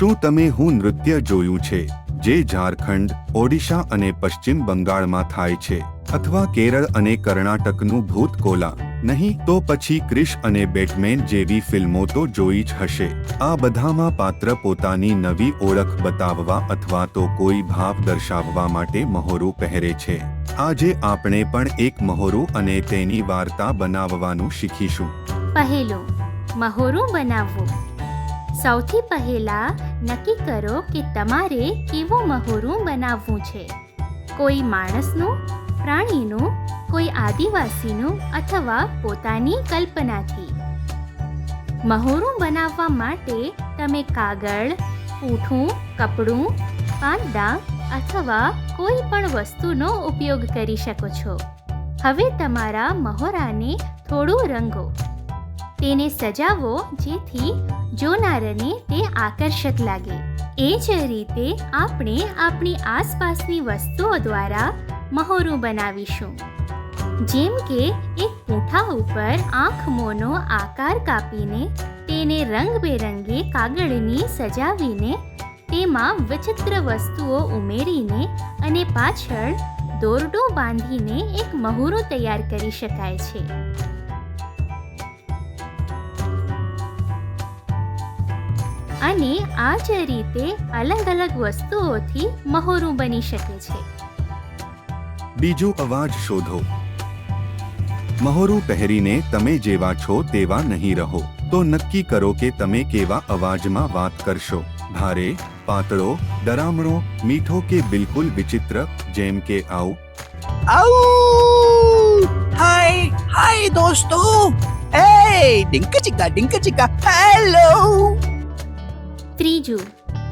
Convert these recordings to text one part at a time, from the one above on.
શું તમે હું નૃત્ય જોયું છે જે ઝારખંડ, ઓડિશા અને પશ્ચિમ બંગાળમાં થાય છે, અથવા કેરળ અને કર્ણાટકનું ભૂતકોલા? નહીં તો પછી ક્રિશ અને બેટમેન જેવી ફિલ્મો તો જોઈ જ હશે. આ બધામાં પાત્ર પોતાની નવી ઓળખ બતાવવા અથવા તો કોઈ ભાવ દર્શાવવા માટે મહોરું પહેરે છે. આજે આપણે પણ એક મહોરું અને તેની વાર્તા બનાવવાનું શીખીશું. પહેલું, મહોરું બનાવવું. સૌથી પહેલા નક્કી કરો કે તમારે કેવું મહોરું બનાવવું છે. કોઈ માણસનું, પ્રાણીનું, કોઈ આદિવાસીનું અથવા પોતાની કલ્પનાથી. મહોરું બનાવવા માટે તમે કાગળ, પૂંઠું, કપડું, પાંદડા અથવા કોઈ પણ વસ્તુનો ઉપયોગ કરી શકો છો. હવે તમારા મહોરાને થોડું રંગો. તેને સજાવો જેથી જોનારને તે આકર્ષક લાગે. એ જ રીતે આપણે આપણી આસપાસની વસ્તુઓ દ્વારા મહોરું બનાવીશું. જેમ કે એક પૂંઠા ઉપર આંખ મોંનો આકાર કાપીને તેને રંગબેરંગી કાગળની સજાવીને તેમાં વિચિત્ર વસ્તુઓ ઉમેરીને અને પાછળ દોરડો બાંધીને એક મહોરું તૈયાર કરી શકાય છે. અને આ જ રીતે અલગ અલગ વસ્તુઓથી મહોરું બની શકે છે. બીજું, અવાજ શોધો. મહોરું પહેરીને તમે જેવા છો તેવા નહીં રહો. તો નક્કી કરો કે તમે કેવા અવાજમાં વાત કરશો. ભારે, પાતળો, ડરામણો, મીઠો કે બિલકુલ વિચિત્ર, જેમ કે આવું. હાય દોસ્તો. ડિંકા ચિકા હેલો. ત્રીજું,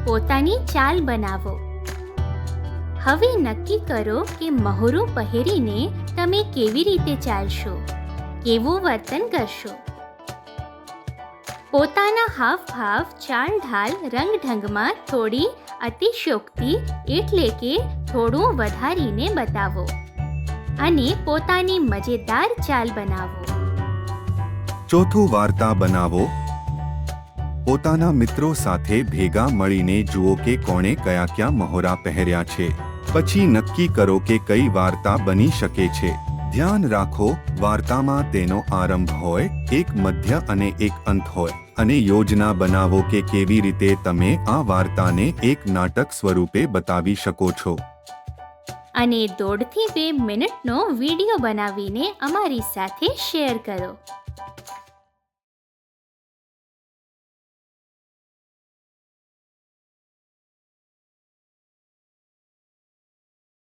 પોતાની ચાલ બનાવો. હવે નક્કી કરો કે મહોરું પહેરીને તમે કેવી રીતે ચાલશો, કેવું વર્તન કરશો. પોતાના હાવભાવ, ચાલ ઢાલ, રંગઢંગમાં થોડી અતિશયોક્તિ એટલે કે થોડું વધારીને બતાવો અને પોતાની મજેદાર ચાલ બનાવો. ચોથું, વાર્તા બનાવો. પોતાના મિત્રો સાથે ભેગા મળીને જુઓ કે કોણે કયા મહોરા પહેર્યા છે. પછી નક્કી કરો કે કઈ વાર્તા બની શકે છે. ધ્યાન રાખો, વાર્તામાં તેનો આરંભ હોય, એક મધ્ય અને એક અંત હોય, અને યોજના બનાવો કે કેવી રીતે તમે આ વાર્તાને એક નાટક સ્વરૂપે બતાવી શકો છો. અને 1.5 થી 2 મિનિટનો વિડીયો બનાવીને અમારી સાથે શેર કરો.